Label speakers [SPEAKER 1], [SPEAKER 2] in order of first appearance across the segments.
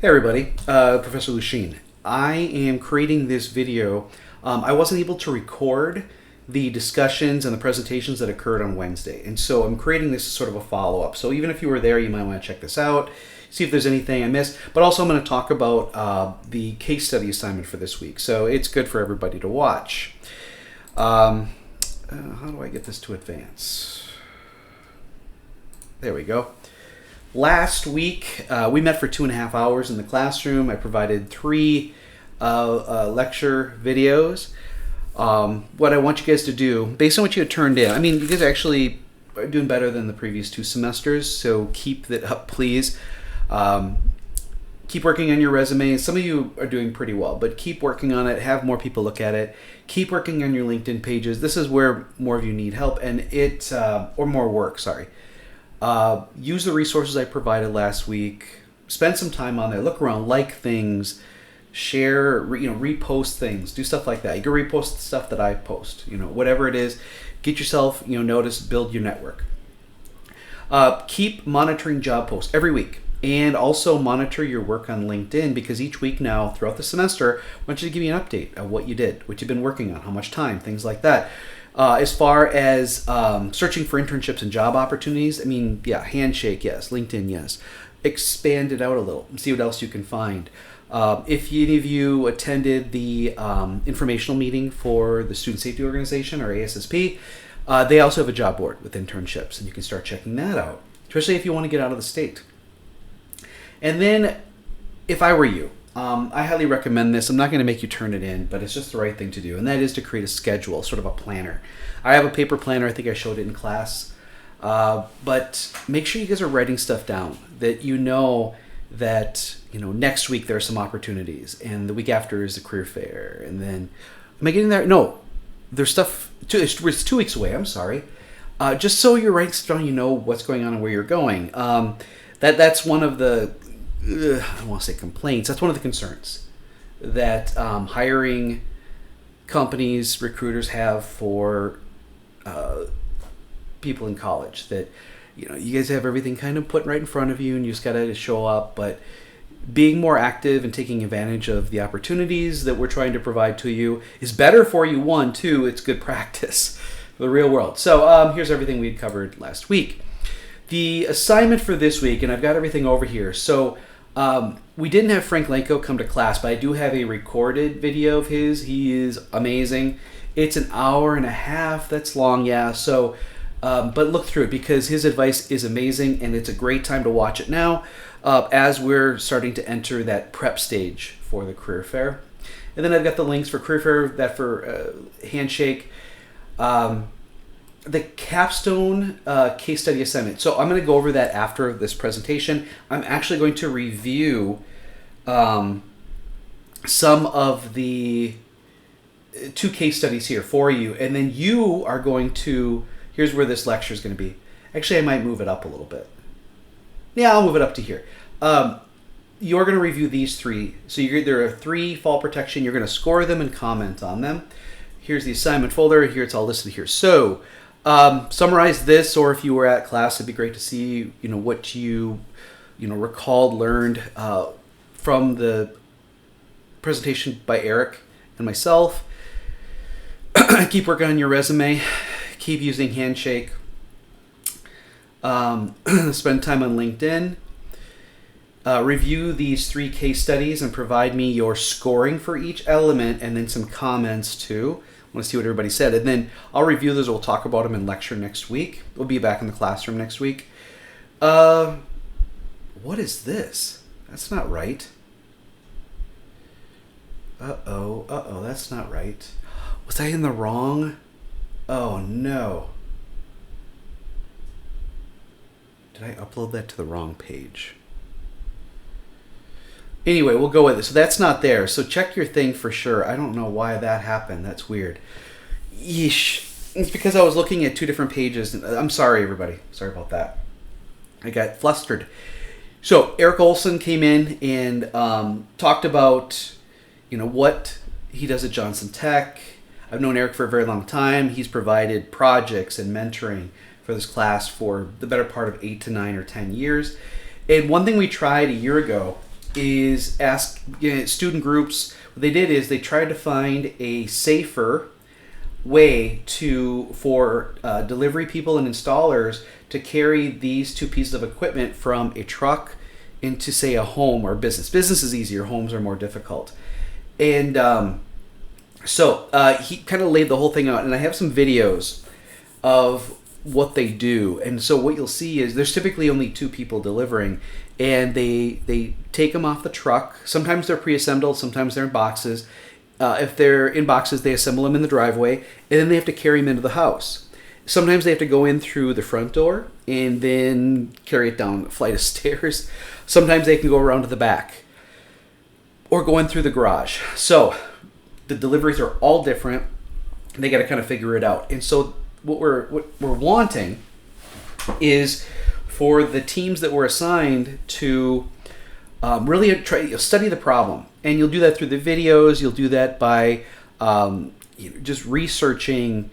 [SPEAKER 1] Hey everybody, Professor Lucien. I am creating this video. I wasn't able to record the discussions and the presentations that occurred on Wednesday, and so I'm creating this as sort of a follow-up. So even if you were there, you might want to check this out, see if there's anything I missed. But also I'm going to talk about the case study assignment for this week, so it's good for everybody to watch. How do I get this to advance? There we go. Last week, we met for 2.5 hours in the classroom. I provided 3 lecture videos. What I want you guys to do, based on what you had turned in, I mean, you guys actually are doing better than the previous 2 semesters, so keep that up, please. Keep working on your resume. Some of you are doing pretty well, but keep working on it. Have more people look at it. Keep working on your LinkedIn pages. This is where more of you need help, and or more work, sorry. Use the resources I provided last week. Spend some time on there. Look around, like things, share, repost things, do stuff like that. You can repost the stuff that I post. Whatever it is, get yourself noticed, build your network. Keep monitoring job posts every week, and also monitor your work on LinkedIn, because each week now throughout the semester, I want you to give me an update of what you did, what you've been working on, how much time, things like that. As far as searching for internships and job opportunities, I mean, yeah, Handshake, yes. LinkedIn, yes. Expand it out a little and see what else you can find. If any of you attended the informational meeting for the Student Safety Organization, or ASSP, they also have a job board with internships, and you can start checking that out, especially if you want to get out of the state. And then, if I were you, I highly recommend this. I'm not going to make you turn it in, but it's just the right thing to do, and that is to create a schedule, sort of a planner. I have a paper planner. I think I showed it in class. But make sure you guys are writing stuff down, that that next week there are some opportunities, and the week after is the career fair, and then am I getting there? No, there's stuff. It's 2 weeks away. I'm sorry. Just so you're writing stuff down, what's going on and where you're going. That's one of the I don't want to say complaints. That's one of the concerns that hiring companies, recruiters have for people in college. That you guys have everything kind of put right in front of you, and you just gotta show up. But being more active and taking advantage of the opportunities that we're trying to provide to you is better for you. 1, 2, it's good practice for the real world. So here's everything we had covered last week. The assignment for this week, and I've got everything over here. So we didn't have Frank Lenko come to class, but I do have a recorded video of his. He is amazing. It's 1.5 hours. That's long, yeah. So, but look through it, because his advice is amazing, and it's a great time to watch it now as we're starting to enter that prep stage for the career fair. And then I've got the links for career fair, that for Handshake, the capstone case study assignment. So I'm going to go over that after this presentation. I'm actually going to review some of the 2 case studies here for you, and then you are going to, here's where this lecture is going to be. Actually, I might move it up a little bit. Yeah, I'll move it up to here. You're going to review these 3. So there are 3 fall protection. You're going to score them and comment on them. Here's the assignment folder. Here, it's all listed here. So summarize this, or if you were at class, it'd be great to see what you recalled, learned from the presentation by Eric and myself. Keep working on your resume. Keep using Handshake. Spend time on LinkedIn. Review these 3 case studies and provide me your scoring for each element, and then some comments too. I want to see what everybody said, and then I'll review those. We'll talk about them in lecture next week. We'll be back in the classroom next week. What is this? That's not right. Uh-oh, that's not right. Was I in the wrong? Oh no. Did I upload that to the wrong page? Anyway, we'll go with it. So that's not there. So check your thing for sure. I don't know why that happened. That's weird. Yeesh. It's because I was looking at 2 different pages. I'm sorry, everybody. Sorry about that. I got flustered. So Eric Olson came in and talked about, what he does at Johnson Tech. I've known Eric for a very long time. He's provided projects and mentoring for this class for the better part of 8 to 9 or 10 years. And one thing we tried a year ago is ask student groups. What they did is they tried to find a safer way for delivery people and installers to carry these two pieces of equipment from a truck into, say, a home or business. Business is easier, homes are more difficult. And so he kind of laid the whole thing out, and I have some videos of what they do. And so what you'll see is there's typically only two people delivering, and they take them off the truck. Sometimes they're pre-assembled, sometimes they're in boxes. If they're in boxes, they assemble them in the driveway, and then they have to carry them into the house. Sometimes they have to go in through the front door and then carry it down a flight of stairs. Sometimes they can go around to the back or go in through the garage. So the deliveries are all different. They got to kind of figure it out. And so what we're wanting is for the teams that were assigned to really study the problem. And you'll do that through the videos. You'll do that by just researching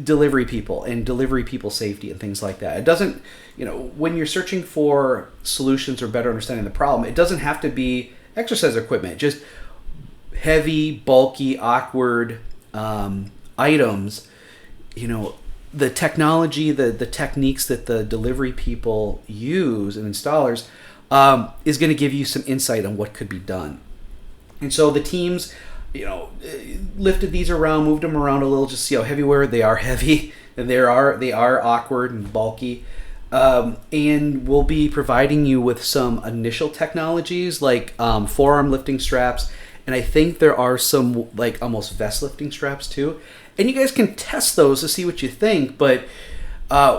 [SPEAKER 1] delivery people and delivery people safety and things like that. It doesn't, when you're searching for solutions or better understanding the problem, it doesn't have to be exercise equipment. Just heavy, bulky, awkward items. The technology, the techniques that the delivery people use and installers is going to give you some insight on what could be done. And so the teams, lifted these around, moved them around a little, just see how heavy they are heavy, and they are awkward and bulky. And we'll be providing you with some initial technologies like forearm lifting straps, and I think there are some like almost vest lifting straps too. And you guys can test those to see what you think, but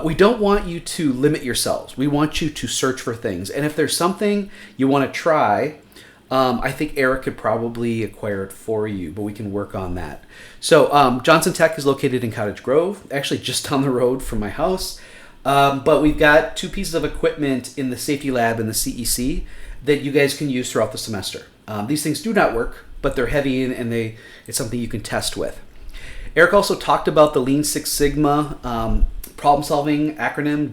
[SPEAKER 1] we don't want you to limit yourselves. We want you to search for things. And if there's something you want to try, I think Eric could probably acquire it for you, but we can work on that. So Johnson Tech is located in Cottage Grove, actually just down the road from my house. But we've got two pieces of equipment in the safety lab and the CEC that you guys can use throughout the semester. These things do not work, but they're heavy and it's something you can test with. Eric also talked about the Lean Six Sigma problem-solving acronym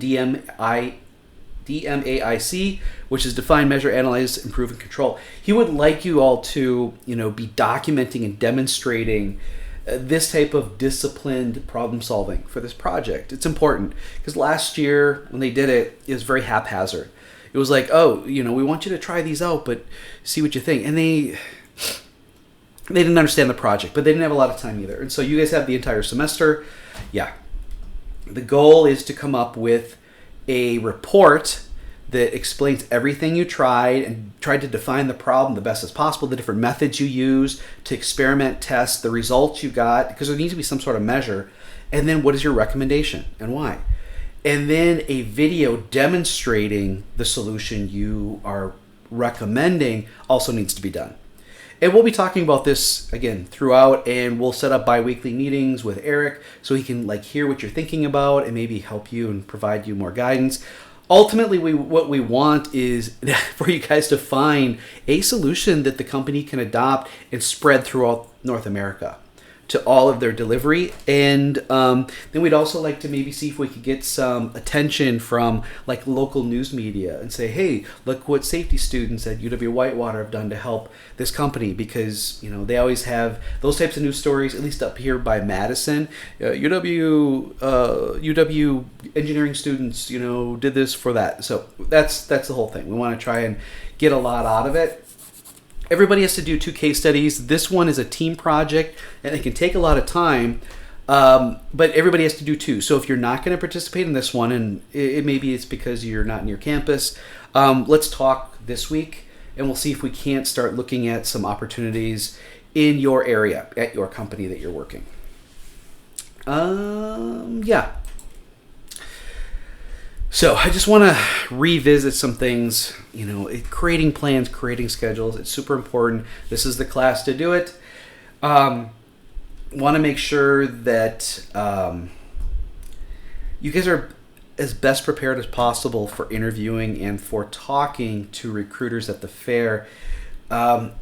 [SPEAKER 1] DMAIC, which is define, measure, analyze, improve, and control. He would like you all to, be documenting and demonstrating this type of disciplined problem solving for this project. It's important because last year when they did it, it was very haphazard. It was like, we want you to try these out, but see what you think. And they didn't understand the project, but they didn't have a lot of time either. And so you guys have the entire semester. Yeah. The goal is to come up with a report that explains everything you tried and tried to define the problem the best as possible, the different methods you use to experiment, test, the results you got, because there needs to be some sort of measure. And then what is your recommendation and why? And then a video demonstrating the solution you are recommending also needs to be done. And we'll be talking about this again throughout, and we'll set up bi-weekly meetings with Eric so he can hear what you're thinking about and maybe help you and provide you more guidance. Ultimately, what we want is for you guys to find a solution that the company can adopt and spread throughout North America to all of their delivery. And then we'd also like to maybe see if we could get some attention from local news media and say, hey, look what safety students at UW-Whitewater have done to help this company, because they always have those types of news stories, at least up here by Madison. UW engineering students did this for that. So that's the whole thing. We want to try and get a lot out of it. Everybody has to do 2 case studies. This one is a team project, and it can take a lot of time, but everybody has to do 2. So if you're not going to participate in this one, and maybe it's because you're not near campus, let's talk this week, and we'll see if we can't start looking at some opportunities in your area, at your company that you're working. Yeah. So I just want to revisit some things, creating plans, creating schedules. It's super important. This is the class to do it. Want to make sure that you guys are as best prepared as possible for interviewing and for talking to recruiters at the fair. And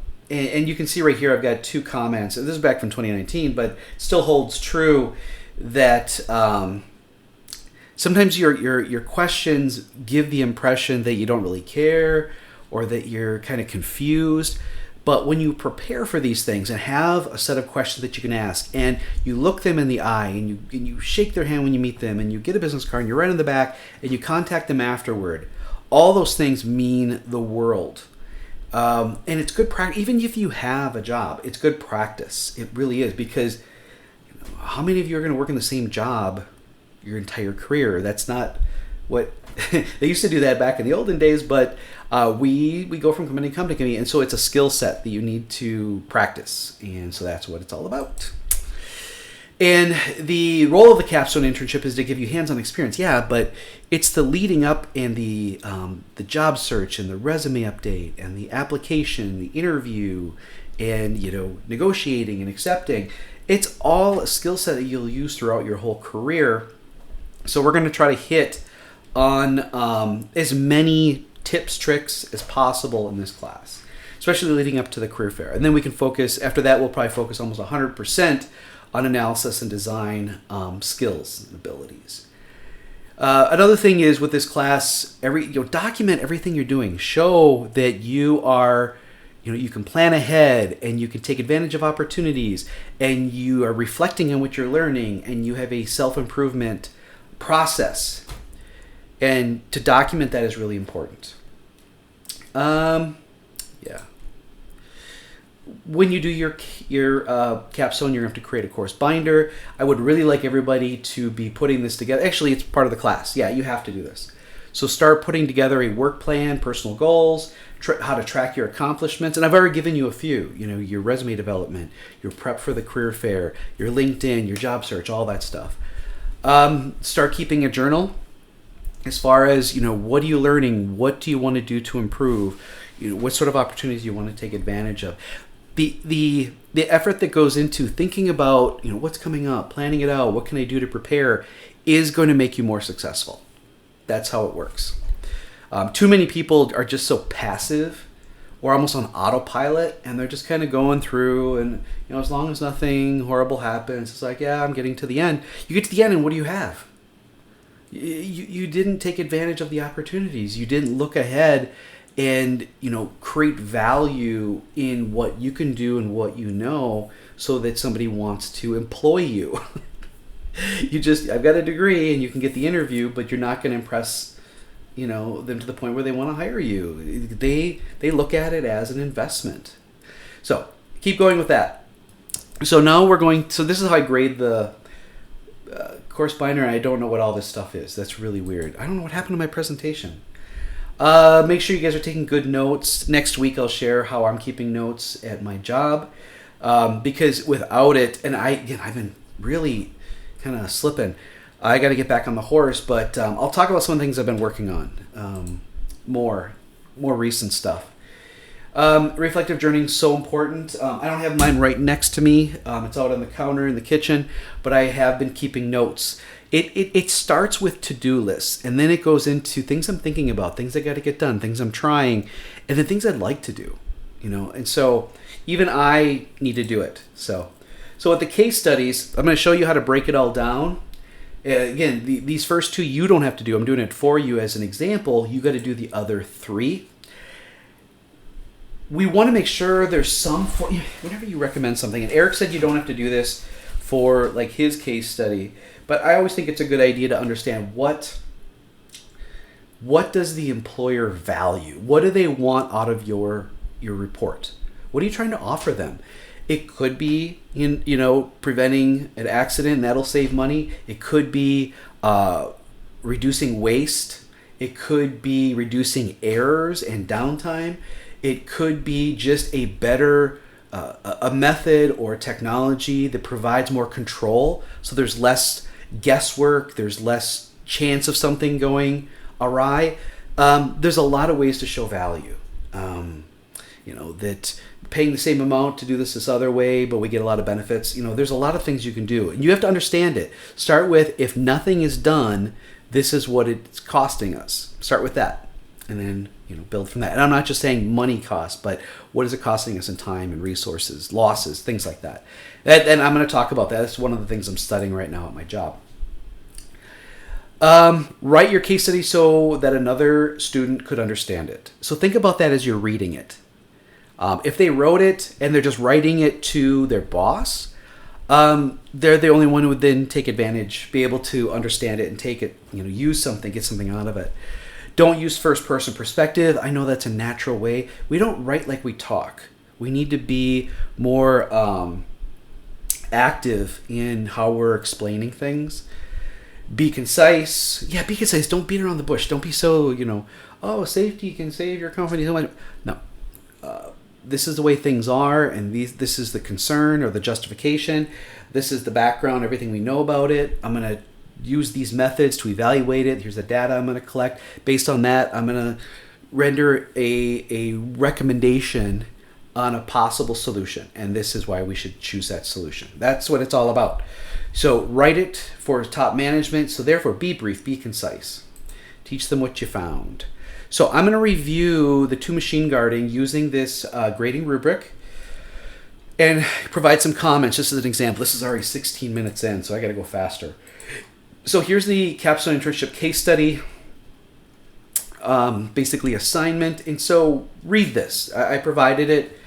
[SPEAKER 1] you can see right here, I've got 2 comments. This is back from 2019, but it still holds true that sometimes your questions give the impression that you don't really care, or that you're kind of confused. But when you prepare for these things and have a set of questions that you can ask, and you look them in the eye, and you shake their hand when you meet them, and you get a business card, and you write in the back, and you contact them afterward, all those things mean the world. And it's good practice. Even if you have a job, it's good practice. It really is, because how many of you are going to work in the same job your entire career? That's not what they used to do that back in the olden days, but we go from company to company, and so it's a skill set that you need to practice, and so that's what it's all about. And the role of the capstone internship is to give you hands-on experience, yeah, but it's the leading up and the job search and the resume update and the application, the interview, and negotiating and accepting. It's all a skill set that you'll use throughout your whole career. So we're going to try to hit on as many tips, tricks as possible in this class, especially leading up to the career fair. And then we can focus, after that, we'll probably focus almost 100% on analysis and design skills and abilities. Another thing is with this class, document everything you're doing. Show that you are, you can plan ahead, and you can take advantage of opportunities, and you are reflecting on what you're learning, and you have a self-improvement process. And to document that is really important. Yeah. When you do your capstone, you're going to have to create a course binder. I would really like everybody to be putting this together. Actually, it's part of the class. Yeah, you have to do this. So start putting together a work plan, personal goals, how to track your accomplishments. And I've already given you a few, your resume development, your prep for the career fair, your LinkedIn, your job search, all that stuff. Start keeping a journal as far as, what are you learning? What do you want to do to improve? What sort of opportunities you want to take advantage of? The effort that goes into thinking about, what's coming up, planning it out, what can I do to prepare, is going to make you more successful. That's how it works. Too many people are just so passive or almost on autopilot, and they're just kind of going through, and as long as nothing horrible happens, it's like, yeah, I'm getting to the end. You get to the end, and what do you have? You didn't take advantage of the opportunities. You didn't look ahead and create value in what you can do and what so that somebody wants to employ you. I've got a degree, and you can get the interview, but you're not going to impress them to the point where they want to hire you. They look at it as an investment. So keep going with that. So now so this is how I grade the course binder, and I don't know what all this stuff is. That's really weird. I don't know what happened to my presentation. Make sure you guys are taking good notes. Next week I'll share how I'm keeping notes at my job, because without it, and I've been really kind of slipping. I got to get back on the horse, but I'll talk about some of the things I've been working on, more recent stuff. Reflective journaling is so important. I don't have mine right next to me. It's out on the counter in the kitchen, but I have been keeping notes. It starts with to-do lists, and then it goes into things I'm thinking about, things I got to get done, things I'm trying, and then things I'd like to do, and so even I need to do it. So with the case studies, I'm going to show you how to break it all down. Again, these first two you don't have to do. I'm doing it for you as an example. You got to do the other three. We want to make sure there's whenever you recommend something, and Eric said you don't have to do this for like his case study, but I always think it's a good idea to understand what does the employer value? What do they want out of your report? What are you trying to offer them? It could be preventing an accident, and that'll save money. It could be reducing waste. It could be reducing errors and downtime. It could be just a better a method or technology that provides more control, so there's less guesswork, there's less chance of something going awry. There's a lot of ways to show value. That paying the same amount to do this other way, but we get a lot of benefits. There's a lot of things you can do, and you have to understand it. Start with, if nothing is done, this is what it's costing us. Start with that, and then build from that. And I'm not just saying money cost, but what is it costing us in time and resources, losses, things like that. And I'm going to talk about that. That's one of the things I'm studying right now at my job. Write your case study so that another student could understand it. So think about that as you're reading it. If they wrote it and they're just writing it to their boss, they're the only one who would then take advantage, be able to understand it and take it, use something, get something out of it. Don't use first person perspective. I know that's a natural way. We don't write like we talk. We need to be more active in how we're explaining things. Be concise. Yeah, be concise. Don't beat around the bush. Don't be so, oh, safety can save your company so much. No. This is the way things are, and this is the concern or the justification. This is the background, everything we know about it. I'm going to use these methods to evaluate it. Here's the data I'm going to collect. Based on that, I'm going to render a recommendation on a possible solution, and this is why we should choose that solution. That's what it's all about. So write it for top management. So therefore, be brief, be concise. Teach them what you found. So I'm going to review the 2 machine guarding using this grading rubric and provide some comments just as an example. This is already 16 minutes in, so I got to go faster. So here's the capstone internship case study, basically assignment. And so read this. I provided it.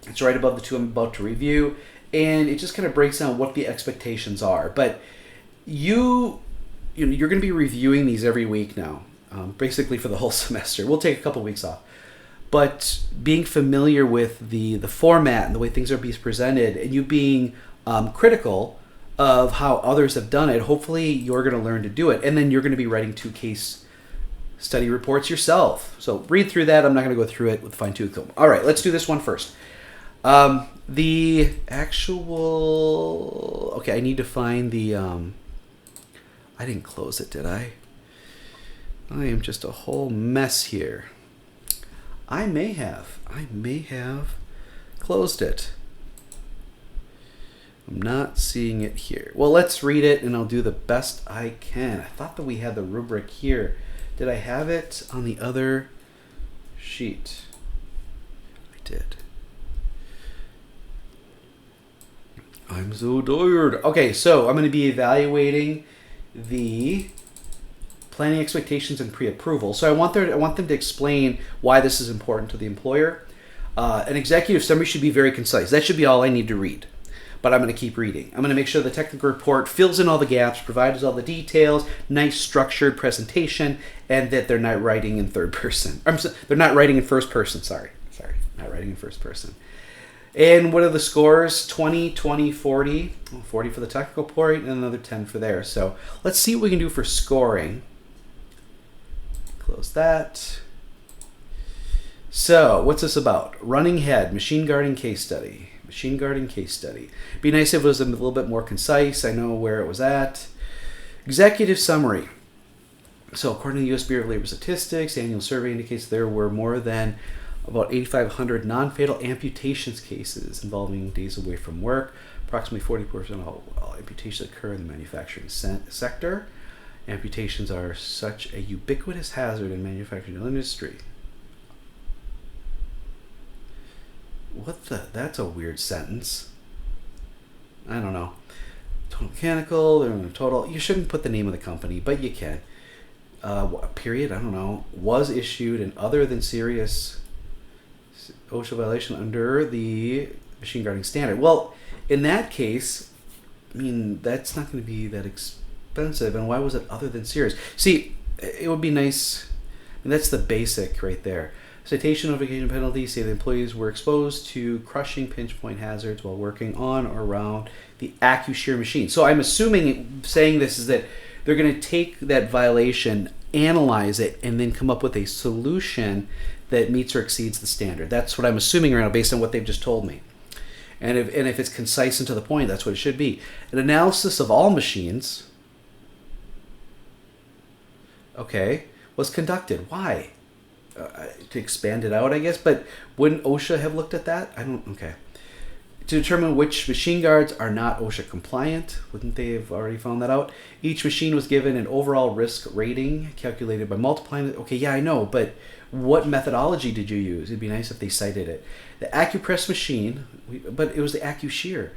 [SPEAKER 1] It's right above the 2 I'm about to review. And it just kind of breaks down what the expectations are. But you're going to be reviewing these every week now. Basically for the whole semester. We'll take a couple weeks off. But being familiar with the format and the way things are being presented, and you being critical of how others have done it, hopefully you're going to learn to do it. And then you're going to be writing 2 case study reports yourself. So read through that. I'm not going to go through it with fine-tooth comb. All right, let's do this one first. The actual... Okay, I need to find the... I didn't close it, did I? I am just a whole mess here. I may have closed it. I'm not seeing it here. Well, let's read it and I'll do the best I can. I thought that we had the rubric here. Did I have it on the other sheet? I did. I'm so tired. Okay, so I'm going to be evaluating the planning expectations and pre-approval. So I want them to explain why this is important to the employer. An executive summary should be very concise. That should be all I need to read. But I'm going to keep reading. I'm going to make sure the technical report fills in all the gaps, provides all the details, nice structured presentation, and that they're not writing in third person. They're not writing in first person. Sorry, not writing in first person. And what are the scores? 20, 20, 40. 40 for the technical report and another 10 for there. So let's see what we can do for scoring. Close that. So what's this about? Running head, machine guarding case study. Machine guarding case study. Be nice if it was a little bit more concise. I know where it was at. Executive summary. So according to the U.S. Bureau of Labor Statistics, annual survey indicates there were more than about 8,500 non-fatal amputations cases involving days away from work. Approximately 40% of all amputations occur in the manufacturing sector. Amputations are such a ubiquitous hazard in manufacturing industry. That's a weird sentence. I don't know. Total Mechanical, total. You shouldn't put the name of the company, but you can. Period, I don't know. Was issued an other than serious OSHA violation under the machine guarding standard. Well, in that case, I mean, that's not going to be that expensive. And why was it other than serious? See, it would be nice. And that's the basic right there. Citation, notification, penalty. Say the employees were exposed to crushing pinch point hazards while working on or around the AccuShear machine. So I'm assuming saying this is that they're going to take that violation, analyze it, and then come up with a solution that meets or exceeds the standard. That's what I'm assuming right now based on what they've just told me. And if it's concise and to the point, that's what it should be. An analysis of all machines, okay, was conducted. Why? To expand it out, I guess. But wouldn't OSHA have looked at that? Okay. To determine which machine guards are not OSHA compliant, wouldn't they have already found that out? Each machine was given an overall risk rating calculated by multiplying it. Okay, yeah, I know, but what methodology did you use? It'd be nice if they cited it. The AccuPress machine, but it was the AccuShear,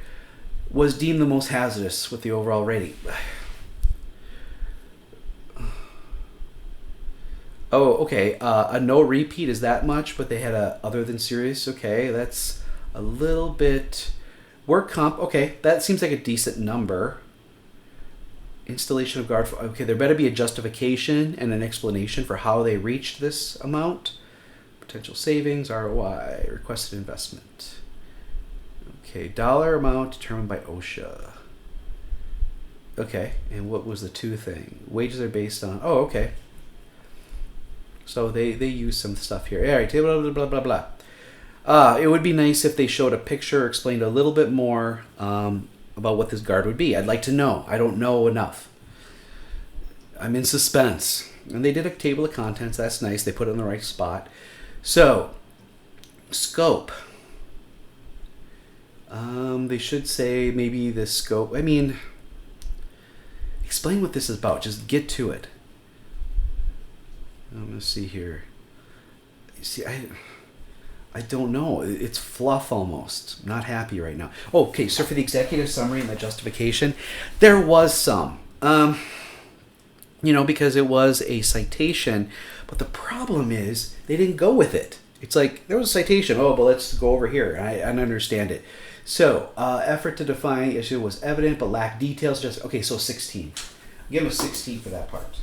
[SPEAKER 1] was deemed the most hazardous with the overall rating. Oh, okay. A no repeat is that much, but they had a other than serious. Okay, that's a little bit. Work comp. Okay, that seems like a decent number. Installation of guard. Okay, there better be a justification and an explanation for how they reached this amount. Potential savings, ROI, requested investment. Okay, dollar amount determined by OSHA. Okay, and what was the two thing? Wages are based on. Oh, okay. So they use some stuff here. All right, blah blah blah blah blah. It would be nice if they showed a picture, explained a little bit more about what this guard would be. I'd like to know. I don't know enough. I'm in suspense. And they did a table of contents. That's nice. They put it in the right spot. So, scope. They should say maybe the scope. I mean, explain what this is about. Just get to it. I'm going to see here. See, I don't know. It's fluff almost. Not happy right now. Oh, okay, so for the executive summary and the justification, there was some. Because it was a citation, but the problem is they didn't go with it. It's like, there was a citation. Oh, but let's go over here. I understand it. So, effort to define issue was evident, but lacked details. Okay, so 16. Give them a 16 for that part.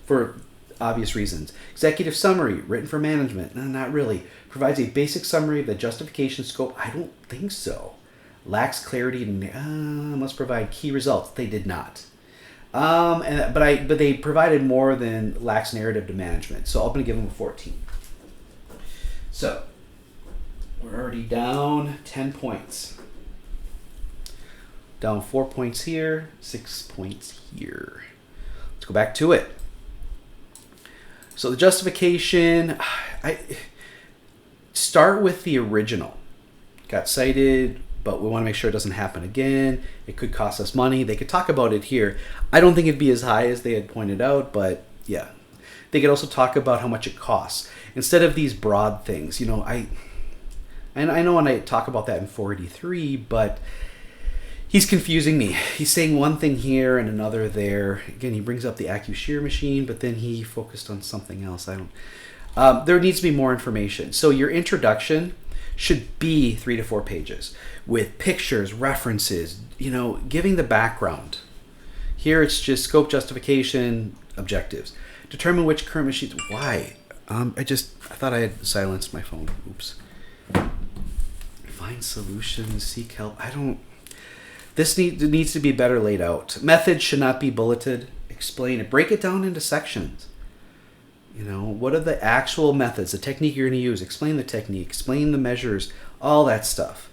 [SPEAKER 1] For obvious reasons. Executive summary, written for management. No, not really. Provides a basic summary of the justification scope. I don't think so. Lacks clarity. Must provide key results. They did not. But they provided more than lacks narrative to management. So I'm going to give them a 14. So we're already down 10 points. Down 4 points here, 6 points here. Let's go back to it. So the justification, I start with the original. Got cited, but we want to make sure it doesn't happen again. It could cost us money. They could talk about it here. I don't think it'd be as high as they had pointed out, but yeah. They could also talk about how much it costs. Instead of these broad things, I know when I talk about that in 483, but he's confusing me. He's saying one thing here and another there. Again, he brings up the AccuShear machine, but then he focused on something else. There needs to be more information. So your introduction should be 3 to 4 pages with pictures, references, giving the background. Here it's just scope, justification, objectives. Determine which current machines. Why? I thought I had silenced my phone. Oops. Find solutions, seek help. This needs to be better laid out. Methods should not be bulleted. Explain it. Break it down into sections. What are the actual methods, the technique you're going to use? Explain the technique. Explain the measures. All that stuff.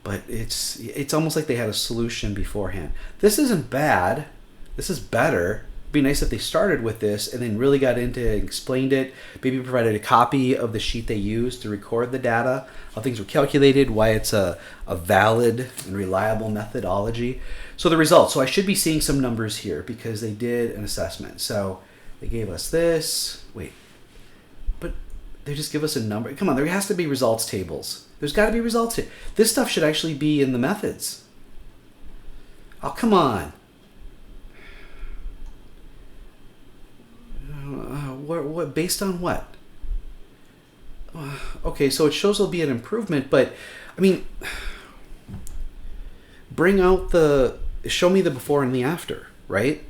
[SPEAKER 1] But it's almost like they had a solution beforehand. This isn't bad. This is better. It'd be nice if they started with this and then really got into it, explained it, maybe provided a copy of the sheet they used to record the data, how things were calculated, why it's a valid and reliable methodology. So the results. So I should be seeing some numbers here because they did an assessment. So they gave us this. Wait. But they just give us a number. Come on, there has to be results tables. There's got to be results. This stuff should actually be in the methods. Oh, come on. What based on what? Okay, so it shows there'll be an improvement, but I mean, show me the before and the after, right?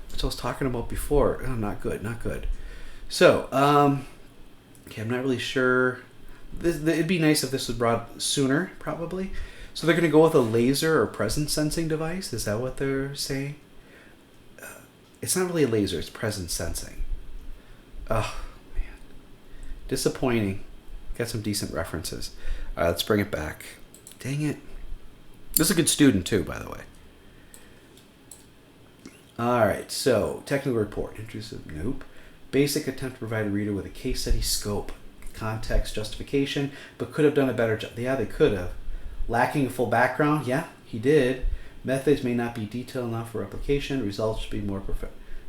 [SPEAKER 1] That's what I was talking about before. Oh, not good. So, okay, I'm not really sure. It'd be nice if this was brought sooner, probably. So they're going to go with a laser or presence sensing device. Is that what they're saying? It's not really a laser. It's presence sensing. Oh, man. Disappointing. Got some decent references. All right, let's bring it back. Dang it. This is a good student, too, by the way. All right, so technical report. Intrusive? Nope. Basic attempt to provide a reader with a case study scope, context, justification, but could have done a better job. Yeah, they could have. Lacking a full background? Yeah, he did. Methods may not be detailed enough for replication. Results should be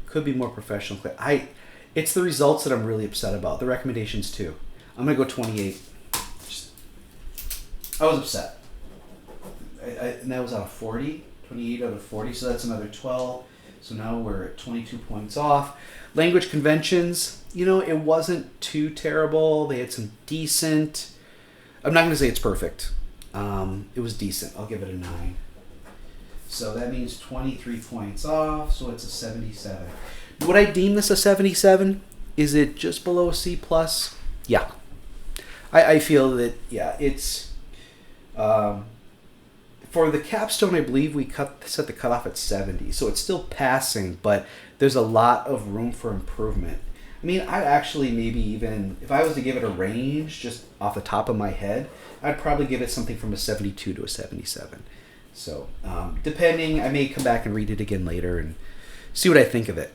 [SPEAKER 1] could be more professional. It's the results that I'm really upset about. The recommendations too. I'm gonna go 28. I was upset. And that was out of 40. 28 out of 40. So that's another 12. So now we're at 22 points off. Language conventions, it wasn't too terrible. They had some decent. I'm not going to say it's perfect. It was decent. I'll give it a 9. So that means 23 points off. So it's a 77. Would I deem this a 77? Is it just below a C plus? Yeah. I feel that, it's... for the capstone, I believe we set the cutoff at 70. So it's still passing, but there's a lot of room for improvement. I mean, I'd actually maybe even... If I was to give it a range, just off the top of my head, I'd probably give it something from a 72 to a 77. So, depending, I may come back and read it again later and see what I think of it.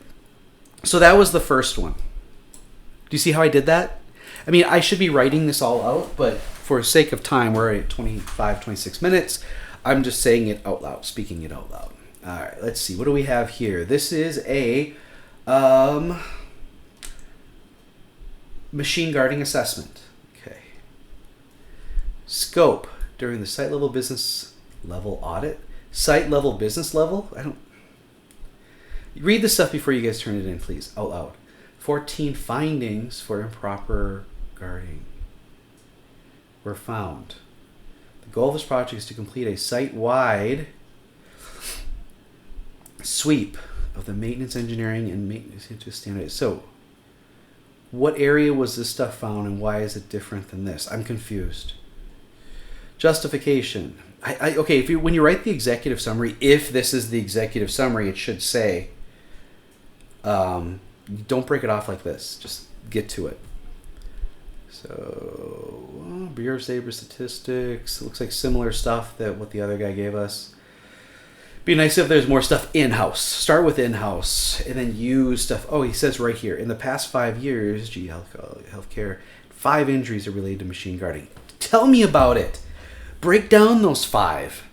[SPEAKER 1] So that was the first one. Do you see how I did that? I mean, I should be writing this all out, but for sake of time, we're at 25, 26 minutes. I'm just saying it out loud, speaking it out loud. All right, let's see. What do we have here? This is a machine guarding assessment. Okay. Scope during the site level business level audit. Site level business level? Read the stuff before you guys turn it in, please, out loud. 14 findings for improper guarding were found. The goal of this project is to complete a site-wide sweep of the maintenance engineering and maintenance into standards. So, what area was this stuff found and why is it different than this? I'm confused. Justification. Okay, when you write the executive summary, if this is the executive summary, it should say, don't break it off like this. Just get to it. So, Bureau of Labor Statistics. It looks like similar stuff that what the other guy gave us. Be nice if there's more stuff in-house. Start with in-house and then use stuff. Oh, he says right here, in the past 5 years, healthcare, 5 injuries are related to machine guarding. Tell me about it. Break down those 5.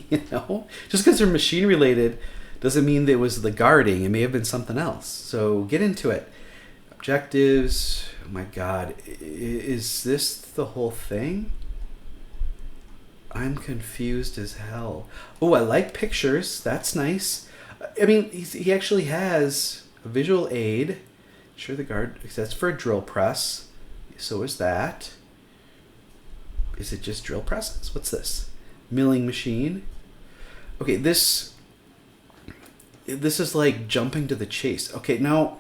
[SPEAKER 1] Just because they're machine related doesn't mean that it was the guarding. It may have been something else. So get into it. Objectives. Oh my God. Is this the whole thing? I'm confused as hell. Oh, I like pictures. That's nice. I mean, he actually has a visual aid. Sure, the guard. That's for a drill press. So is that. Is it just drill presses? What's this? Milling machine. Okay, this is like jumping to the chase. Okay, now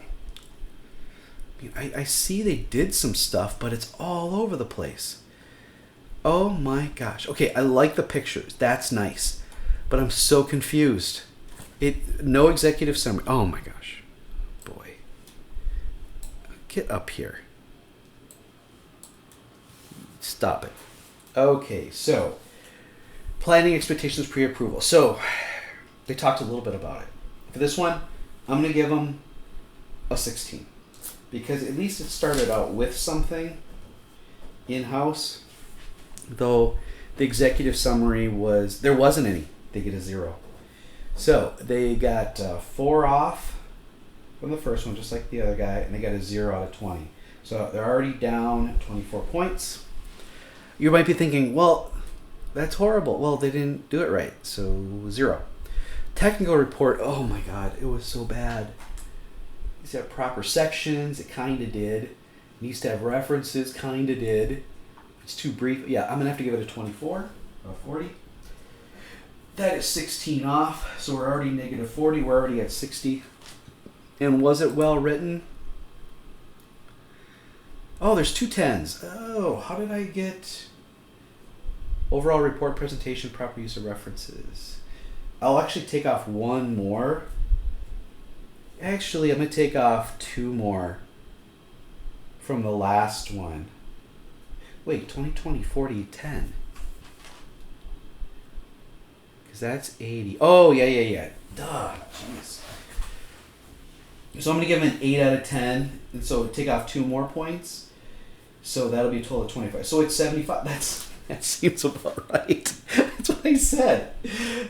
[SPEAKER 1] I see they did some stuff, but it's all over the place. Oh my gosh. Okay, I like the pictures. That's nice. But I'm so confused. No executive summary. Oh my gosh. Boy. Get up here. Stop it. Okay, so planning expectations pre-approval. So they talked a little bit about it. For this one, I'm going to give them a 16 because at least it started out with something in-house, though the executive summary there wasn't any. They get a 0. So they got 4 off from the first one, just like the other guy, and they got a 0 out of 20. So they're already down 24 points. You might be thinking, well, that's horrible. Well, they didn't do it right, so 0. Technical report, oh my God, it was so bad. Needs to have proper sections, it kind of did. Needs to have references, kind of did. It's too brief. Yeah, I'm going to have to give it a 24 or 40. That is 16 off, so we're already negative 40. We're already at 60. And was it well written? Oh, there's 2 10s. Oh, how did I get overall report presentation, proper use of references? I'll actually take off 1 more. Actually, I'm going to take off 2 more from the last one. Wait, 2020, 40, 10. Because that's 80. Oh, yeah. Duh, jeez. So I'm going to give him an 8 out of 10. And so take off 2 more points. So that'll be a total of 25. So it's 75. That seems about right. That's what I said.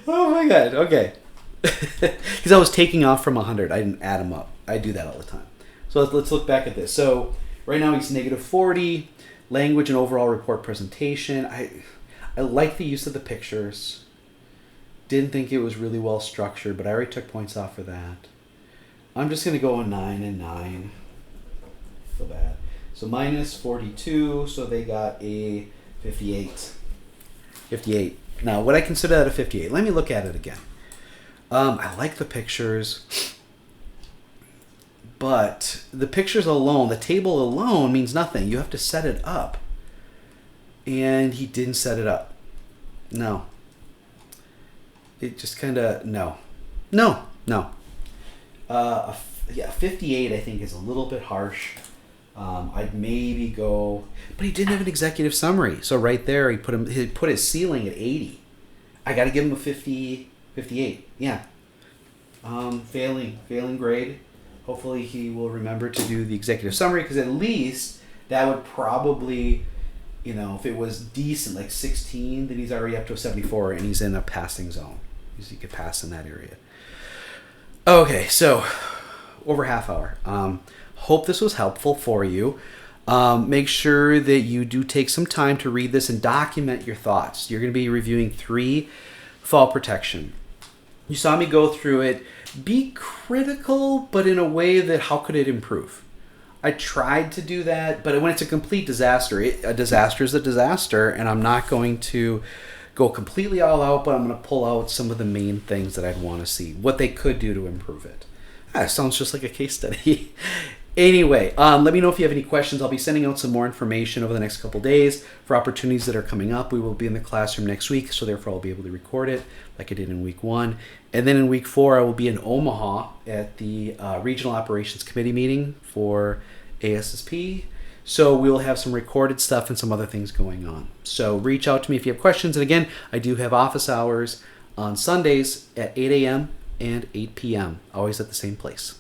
[SPEAKER 1] Oh my God. Okay. Because I was taking off from 100. I didn't add them up. I do that all the time. So let's look back at this. So right now he's negative 40. Language and overall report presentation. I like the use of the pictures. Didn't think it was really well structured, but I already took points off for that. I'm just going to go a 9 and 9. Feel bad. So minus 42, so they got a 58. 58. Now, would I consider that a 58? Let me look at it again. I like the pictures, but the pictures alone, the table alone means nothing. You have to set it up. And he didn't set it up. No. It just kind of, no. Yeah, 58 I think is a little bit harsh. I'd maybe go, but he didn't have an executive summary. So right there, he put his ceiling at 80. I got to give him a 58. Yeah. Failing grade. Hopefully he will remember to do the executive summary, because at least that would probably, if it was decent, like 16, then he's already up to a 74 and he's in a passing zone. He could pass in that area. Okay, so over half hour. Hope this was helpful for you. Make sure that you do take some time to read this and document your thoughts. You're going to be reviewing 3 fall protection. You saw me go through it. Be critical, but in a way that how could it improve? I tried to do that, but when it's a complete disaster, a disaster is a disaster, and I'm not going to go completely all out, but I'm going to pull out some of the main things that I'd want to see, what they could do to improve it. Sounds just like a case study. Anyway, let me know if you have any questions. I'll be sending out some more information over the next couple days for opportunities that are coming up. We will be in the classroom next week, so therefore I'll be able to record it like I did in week 1. And then in week 4, I will be in Omaha at the Regional Operations Committee meeting for ASSP. So we'll have some recorded stuff and some other things going on. So reach out to me if you have questions. And again, I do have office hours on Sundays at 8 a.m. and 8 p.m., always at the same place.